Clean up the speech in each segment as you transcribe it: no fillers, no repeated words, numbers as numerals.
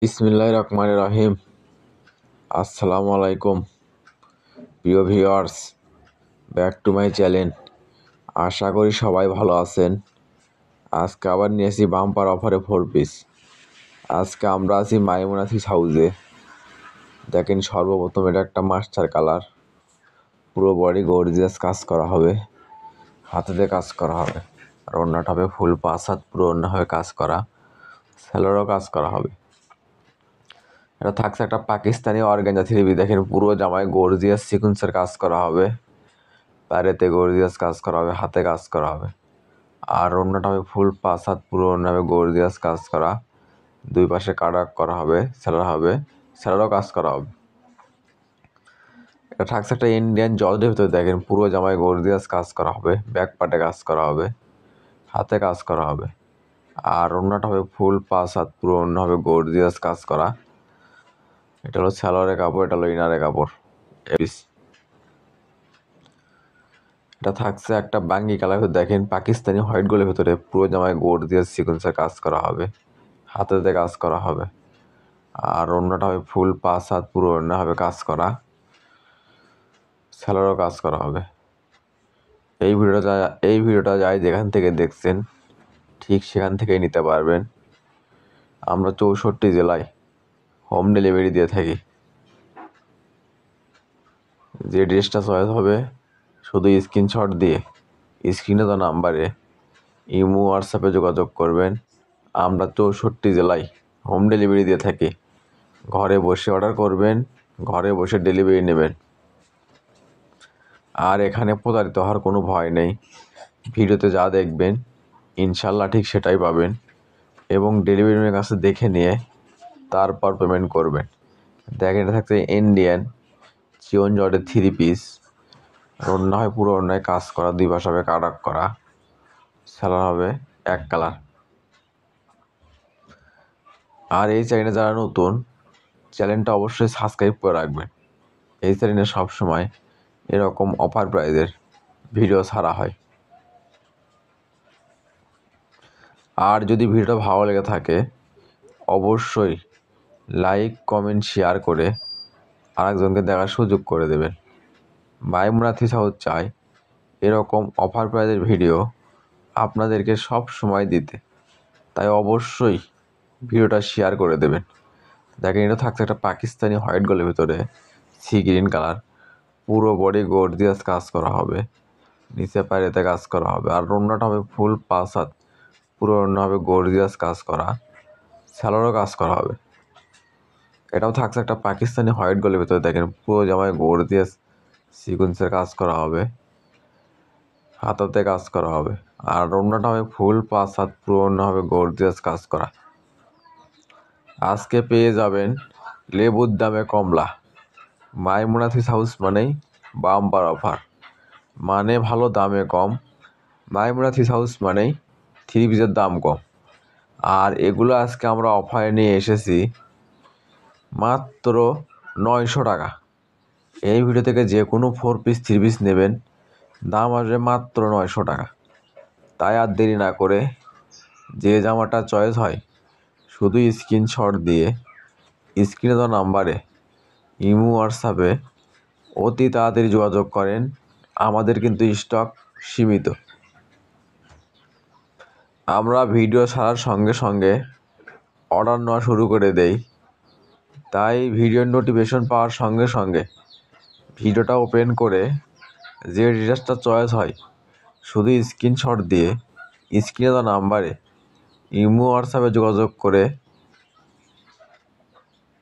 বিসমিল্লাহির রহমানির রহিম। আসসালামু আলাইকুম প্রিয় viewers, back to my channel. আশা করি সবাই ভালো আছেন। আজকে আবার নিয়েছি বাম্পার অফারে 4 পিস। আজকে আমরা আছি মাইমুনা ফিশ হাউসে। দেখেন, সর্বপ্রথম এটা একটা মাস্টার কালার, পুরো বডি গর্জিয়াস কাজ করা হবে, হাতেতে কাজ করা হবে, আর ওড়নাটা হবে ফুল 5 হাত, পুরো ওড়না হবে কাজ করা, সেলোরও কাজ করা হবে। এটা থাকছে একটা পাকিস্তানি অর্গানজা 3 পিস। দেখেন, পুরো জামায় গর্জিয়াস সিকুয়েন্সের কাজ করা হবে, পায়েতে গর্জিয়াস কাজ করা হবে, হাতে কাজ করা হবে, আর ওড়নাটা হবে ফুল 5 হাত, পুরো ওড়না হবে গর্জিয়াস কাজ করা, দুই পাশে কাটাক করা হবে, সেলারও কাজ করা হবে। এটা থাকছে একটা ইন্ডিয়ান জর্জের ভিতরে। দেখেন, পুরো জামায় গর্জিয়াস কাজ করা হবে, ব্যাক পার্টে কাজ করা হবে, হাতে কাজ করা হবে, আর ওড়নাটা হবে ফুল 5 হাত, পুরো ওড়না হবে গর্জিয়াস কাজ করা। এটা হলো সালোয়ারের কাপড়, এটা হলো ইনারের কাপড়। এটা থাকছে একটা বাঙ্গি কালার। দেখেন, পাকিস্তানি হোয়াইট গোলের ভিতরে পুরো জামায় গর্জিয়াস সিকোয়েন্সের কাজ করা হবে, হাতেতে কাজ করা হবে, আর ওড়নাটা হবে ফুল 5 হাত, পুরো ওড়না হবে কাজ করা, সেলারও কাজ করা হবে। এই ভিডিওটা যাই যেখান থেকে দেখছেন ঠিক সেখান থেকেই নিতে পারবেন। আমরা 64 জেলায় হোম ডেলিভারি দিয়ে থাকি। যে ড্রেসটা চয়েস হবে শুধু স্ক্রিনশট দিয়ে স্ক্রিনে দেওয়া নাম্বারে ইমো হোয়াটসঅ্যাপে যোগাযোগ করবেন। আমরা 64 জেলায় হোম ডেলিভারি দিয়ে থাকি। ঘরে বসে অর্ডার করবেন, ঘরে বসে ডেলিভারি নেবেন। আর এখানে প্রতারিত হওয়ার কোনো ভয় নেই। ভিডিওতে যা দেখবেন ইনশাল্লাহ ঠিক সেটাই পাবেন, এবং ডেলিভারি ম্যানের কাছে দেখে নিয়ে তারপর পেমেন্ট করবেন। দেখেন, এটা থাকছে ইন্ডিয়ান চিয়ন জর্জের 3 পিস। ওড়না হয় পুরো ওড়নায় কাজ করা, দুই পাশে হবে কাটাক করা, সেলার হবে এক কালার। আর এই চ্যানেলে যারা নতুন, চ্যানেলটা অবশ্যই সাবস্ক্রাইব করে রাখবেন। এই চ্যানেলে সবসময় এরকম অফার প্রাইজের ভিডিও ছাড়া হয়। আর যদি ভিডিওটা ভালো লেগে থাকে অবশ্যই লাইক, কমেন্ট, শেয়ার করে আরেকজনকে দেখার সুযোগ করে দেবেন। মাইমুনা ফিশ হাউস চাই এরকম অফার প্রাইজের ভিডিও আপনাদেরকে সব সময় দিতে, তাই অবশ্যই ভিডিওটা শেয়ার করে দেবেন। দেখেন, এটা থাকছে একটা পাকিস্তানি হোয়াইট গোলের ভিতরে সি গ্রিন কালার, পুরো বডি গর্জিয়াস কাজ করা হবে, নিচে পায়েতে কাজ করা হবে, আর ওড়নাটা হবে ফুল 5 হাত, পুরো ওড়না হবে গর্জিয়াস কাজ করা, সেলারও কাজ করা হবে। এটাও থাকছে একটা পাকিস্তানি হোয়াইট গোলের ভিতরে। দেখেন, পুরো জামায় গর্জিয়াস সিকুয়েন্সের কাজ করা হবে, হাতাতে কাজ করা হবে, আর ওড়নাটা হবে ফুল 5 হাত, পুরো ওড়না হবে গর্জিয়াস কাজ করা। আজকে পেয়ে যাবেন লেবুর দামে কমলা। মাইমুনা ফিশ হাউস মানেই বাম্পার অফার, মানে ভালো দামে কম। মাইমুনা ফিশ হাউস মানেই 3 পিসের দাম কম। আর এগুলো আজকে আমরা অফারে নিয়ে এসেছি মাত্র 900 টাকা। এই ভিডিও থেকে যে কোনো 4 পিস 3 পিস নেবেন, দাম আসবে মাত্র 900 টাকা। তাই আর দেরি না করে যে জামাটা চয়েস হয় শুধু স্ক্রিনশট দিয়ে স্ক্রিনে দেওয়া নাম্বারে ইমো হোয়াটসঅ্যাপে অতি তাড়াতাড়ি যোগাযোগ করেন। আমাদের কিন্তু স্টক সীমিত। আমরা ভিডিও ছাড়ার সঙ্গে সঙ্গে অর্ডার নেওয়া শুরু করে দেই, তাই ভিডিওর নোটিফিকেশন পাওয়ার সঙ্গে সঙ্গে ভিডিওটা ওপেন করে যে ড্রেসটা চয়েস হয় শুধু স্ক্রিনশট দিয়ে স্ক্রিনে দেওয়া নাম্বারে ইমো হোয়াটসঅ্যাপে যোগাযোগ করে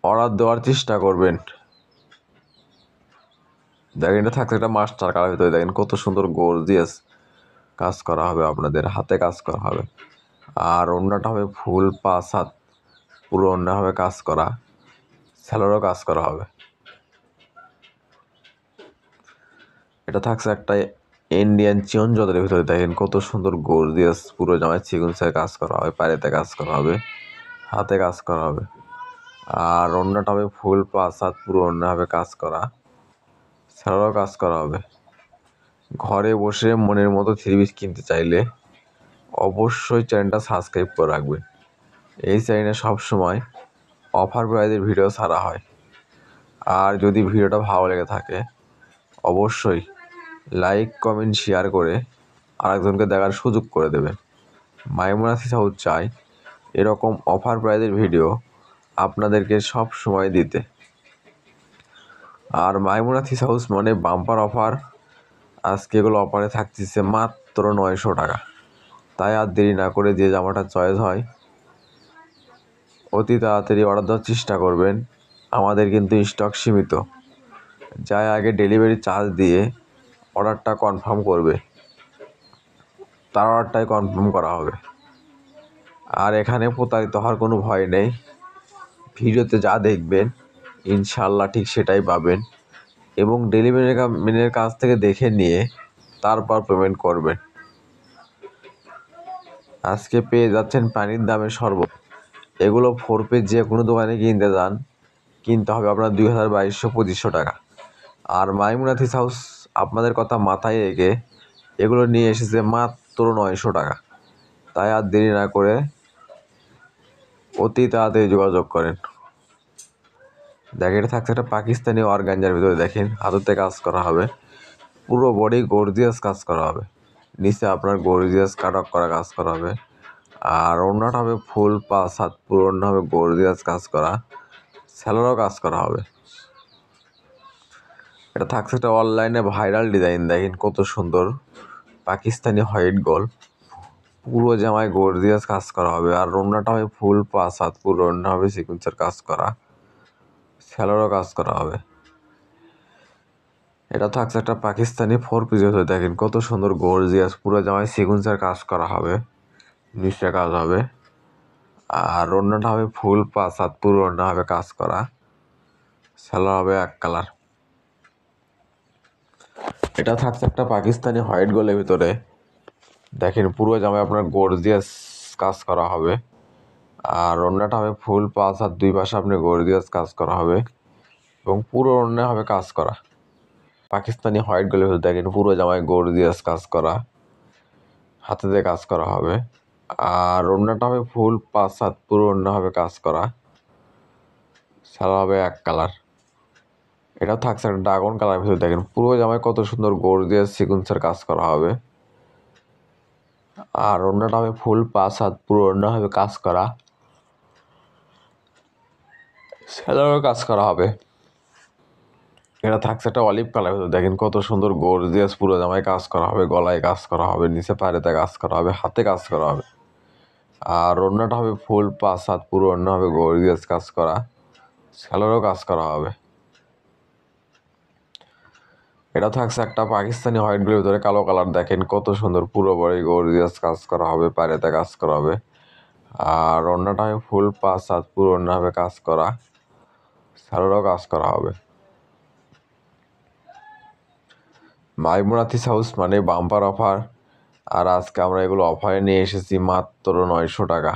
অর্ডার দেওয়ার চেষ্টা করবেন। দেখেন, এটা থাকছে একটা মাস্টার কালার ভিতরে। দেখেন কত সুন্দর গর্জিয়াস কাজ করা হবে, আপনাদের হাতে কাজ করা হবে, আর ওড়নাটা হবে ফুল 5 হাত, পুরো ওড়না হবে কাজ করা, সেলারও কাজ করা হবে। এটা থাকছে একটা ইন্ডিয়ান চিয়ন জর্জের ভিতরে। দেখেন কত সুন্দর গর্জিয়াস, পুরো জামায় সিকুয়েন্সের কাজ করা হবে, পায়েতে কাজ করা হবে, হাতে কাজ করা হবে, আর ওড়নাটা হবে ফুল 5 হাত, পুরো ওড়না হবে কাজ করা, সেলারও কাজ করা হবে। ঘরে বসে মনের মতো 3 পিস কিনতে চাইলে অবশ্যই চ্যানেলটা সাবস্ক্রাইব করে রাখবেন। এই চ্যানেলে সবসময় অফার প্রাইজের ভিডিও ছাড়া হয়। আর যদি ভিডিওটা ভালো লেগে থাকে অবশ্যই লাইক কমেন্ট শেয়ার করে আরেকজনকে দেখার সুযোগ করে দেবেন। মাইমুনা থিস হাউস চাই এরকম অফার প্রাইজের ভিডিও আপনাদেরকে সব সময় দিতে। আর মাইমুনা থিস হাউস মানে বাম্পার অফার। আজকে এগুলো অফারে থাকতেছে মাত্র 900 টাকা। তাই আর দেরি না করে যে জামাটা চয়েস হয় অতি তাড়াতাড়ি অর্ডার দেওয়ার চেষ্টা করবেন। আমাদের কিন্তু স্টক সীমিত, যাই আগে ডেলিভারি চার্জ দিয়ে অর্ডারটা কনফার্ম করবে তার অর্ডারটাই কনফার্ম করা হবে। আর এখানে প্রতারিত হওয়ার কোনো ভয় নেই। ভিডিওতে যা দেখবেন ইনশাল্লাহ ঠিক সেটাই পাবেন এবং ডেলিভারি ম্যানের কাছ থেকে দেখে নিয়ে তারপর পেমেন্ট করবেন। আজকে পেয়ে যাচ্ছেন পানির দামের শরবত। এগুলো 4 পিস যে কোনো দোকানে কিনতে হবে আপনার 2200-2500 টাকা। আর মাইমুনা থিস হাউস আপনাদের কথা মাথায় রেখে এগুলো নিয়ে এসেছে মাত্র 900 টাকা। তাই আর দেরি না করে অতি তাড়াতাড়ি যোগাযোগ করেন। দেখেন এটা থাকছে একটা পাকিস্তানি অর্গানজার ভিতরে, দেখেন হাতেতে কাজ করা হবে, পুরো বডি গর্জিয়াস কাজ করা হবে, নিচে আপনার গর্জিয়াস কাটক করা কাজ করা হবে। আর ওড়নাটা হবে ফুল 5 হাত, পুরো ওড়না হবে গর্জিয়াস কাজ করা, স্যালোরও কাজ করা হবে। এটা থাকছে একটা অনলাইনে ভাইরাল ডিজাইন, দেখেন কত সুন্দর পাকিস্তানি হোয়াইট গোল্ড, পুরো জামায় গর্জিয়াস কাজ করা হবে। আর ওড়নাটা হবে ফুল 5 হাত, পুরো ওড়না হবে সিকুয়েন্সের কাজ করা, স্যালোরও কাজ করা হবে। এটা থাকছে একটা পাকিস্তানি 4 পিস, দেখেন কত সুন্দর গর্জিয়াস, পুরো জামায় সিকুয়েন্সের কাজ করা হবে, নিচে কাজ হবে। আর ওড়নাটা হবে ফুল 5 হাত, পুরো ওড়না হবে কাজ করা, স্যালোর হবে এক কালার। এটা থাকছে একটা পাকিস্তানি হোয়াইট গোল্ডের ভিতরে, দেখেন পুরো জামায় আপনার গর্জিয়াস কাজ করা হবে। আর ওড়নাটা হবে ফুল 5 হাত, দুই পাশে আপনি গর্জিয়াস কাজ করা হবে এবং পুরো ওড়না হবে কাজ করা। পাকিস্তানি হোয়াইট গোল্ডের ভিতরে দেখেন পুরো জামায় গর্জিয়াস কাজ করা, হাতেতে কাজ করা হবে। আর ওড়নাটা হবে ফুল 5 হাত, পুরো ওড়না হবে কাজ করা, সালোয়ার হবে এক কালার। এটাও থাকছে একটা ড্রাগন কালার ভিতরে, দেখেন পুরো জামায় কত সুন্দর গর্জিয়াস সিকুয়েন্সের কাজ করা হবে। আর ওড়নাটা হবে ফুল 5 হাত, পুরো ওড়না হবে কাজ করা, সালোয়ারও কাজ করা হবে। এটা থাকছে একটা অলিভ কালার ভিতরে, দেখেন কত সুন্দর গর্জিয়াস, পুরো জামায় কাজ করা হবে, গলায় কাজ করা হবে, নিচে পায়েতে কাজ করা হবে, হাতে কাজ করা হবে। আর ওড়নাটা হবে ফুল 5 হাত, পুরো ওড়না হবে গর্জিয়াস কাজ করা, সালোয়ারও কাজ করা হবে। এটা থাকছে একটা পাকিস্তানি হোয়াইট গোল্ডের ভিতরে কালো কালার, দেখেন কত সুন্দর, পুরো বডি গর্জিয়াস কাজ করা হবে, পায়েতে কাজ করা হবে। আর ওড়নাটা হবে ফুল 5 হাত, পুরো ওড়না হবে কাজ করা, সালোয়ারও কাজ করা হবে। মাইমুনা থিস হাউস মানে বাম্পার অফার। আর আজকে আমরা এগুলো অফারে নিয়ে এসেছি মাত্র 900 টাকা।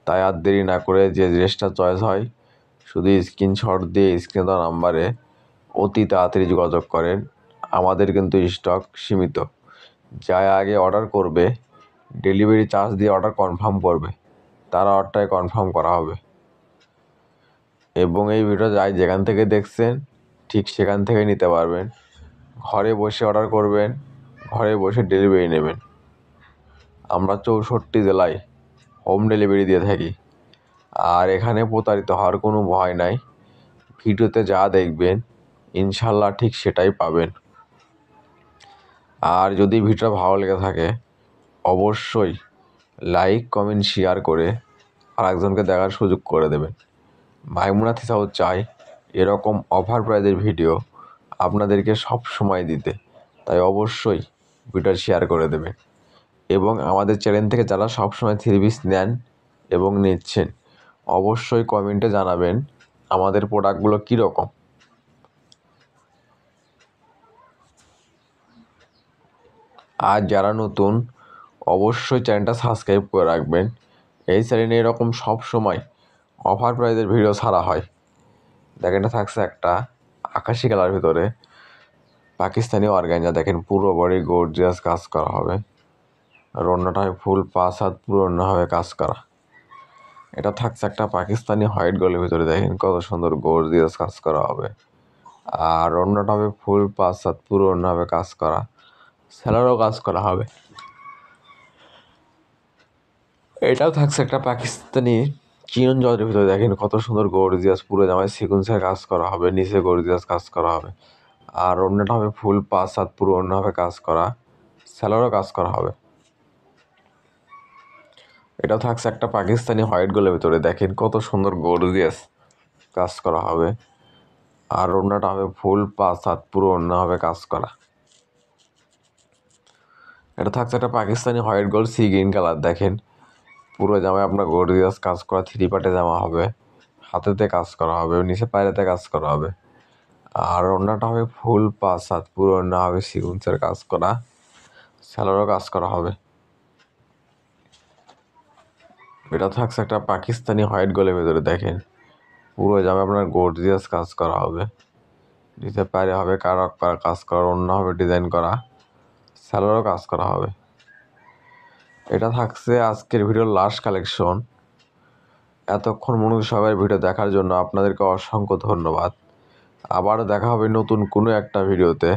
তাই আর দেরি না করে যে ড্রেসটা চয়েস হয় শুধু স্ক্রিনশট দিয়ে স্ক্রিনে দেওয়া নাম্বারে অতি তাড়াতাড়ি যোগাযোগ করেন। আমাদের কিন্তু স্টক সীমিত, যাই আগে অর্ডার করবে ডেলিভারি চার্জ দিয়ে অর্ডার কনফার্ম করবে তার অর্ডারটাই কনফার্ম করা হবে। এবং এই ভিডিও যাই যেখান থেকে দেখছেন ঠিক সেখান থেকে নিতে পারবেন। ঘরে বসে অর্ডার করবেন, ঘরে বসে ডেলিভারি নেবেন। আমরা 64 জেলায় হোম ডেলিভারি দিয়ে থাকি। আর এখানে প্রতারিত হওয়ার কোনো ভয় নাই। ভিডিওতে যা দেখবেন ইনশাল্লাহ ঠিক সেটাই পাবেন। আর যদি ভিডিওটা ভালো লেগে থাকে অবশ্যই লাইক কমেন্ট শেয়ার করে আরেকজনকে দেখার সুযোগ করে দেবেন। মাইমুনা থিস হাউস চাই এরকম অফার প্রাইজের ভিডিও আপনাদেরকে সব সময় দিতে। তাই অবশ্যই ভিডিওটা শেয়ার করে দেবেন। এবং আমাদের চ্যানেল থেকে যারা সবসময় 3 পিস নেন এবং নিচ্ছেন অবশ্যই কমেন্টে জানাবেন আমাদের প্রোডাক্টগুলো কীরকম। আর যারা নতুন অবশ্যই চ্যানেলটা সাবস্ক্রাইব করে রাখবেন। এই চ্যানেলে এরকম সব সময় অফার প্রাইজের ভিডিও ছাড়া হয়। দেখেন এটা থাকছে একটা আকাশি কালার ভিতরে পাকিস্তানি অর্গানজা, দেখেন পুরো বডি গর্জিয়াস কাজ করা হবে। আর ওড়নাটা হয় ফুল 5 হাত, পুরো ওড়না হবে কাজ করা। এটা থাকছে একটা পাকিস্তানি হোয়াইট গোলের ভিতরে, দেখেন কত সুন্দর গর্জিয়াস কাজ করা হবে। আর অন্যটা হবে ফুল 5/7 পুরো অন্য হবে কাজ করা, সেলারও কাজ করা হবে। এটাও থাকছে একটা পাকিস্তানি চিনন জলের ভিতরে, দেখেন কত সুন্দর গর্জিয়াস পুরো জামায় সিকুয়েন্সের কাজ করা হবে, নিচে গর্জিয়াস কাজ করা হবে। আর অন্যটা হবে ফুল 5/7 পুরো অন্য হবে কাজ করা, সেলারও কাজ করা হবে। এটাও থাকছে একটা পাকিস্তানি হোয়াইট গোলের ভিতরে, দেখেন কত সুন্দর গর্জিয়াস কাজ করা হবে। আর অন্যটা হবে ফুল 5/7 পুরো অন্য হবে কাজ করা। এটা থাকছে একটা Pakistani white gold sea green colour, দেখেন পুরো জামায় আপনার গর্জিয়াস কাজ করা, 3 পার্টে জামা হবে, হাতেতে কাজ করা হবে, নিচে পায়রাতে কাজ করা হবে। আর অন্যটা হবে ফুল 5/7 পুরো অন্য হবে সিকুয়েন্সের কাজ করা, সেলারও কাজ করা হবে। এটা থাকছে একটা পাকিস্তানি হোয়াইট গোলের ভেতরে, দেখেন পুরো জামা আপনার গর্জিয়াস কাজ করা হবে, নিচে পায়রে হবে কারক করা কাজ করা, অন্য হবে ডিজাইন করা, সেলারও কাজ করা হবে। এটা থাকছে আজকের ভিডিওর লাস্ট কালেকশন। এতক্ষণ মনোযোগ সহকারে ভিডিও দেখার জন্য আপনাদেরকে অসংখ্য ধন্যবাদ। আবারও দেখা হবে নতুন কোনো একটা ভিডিওতে।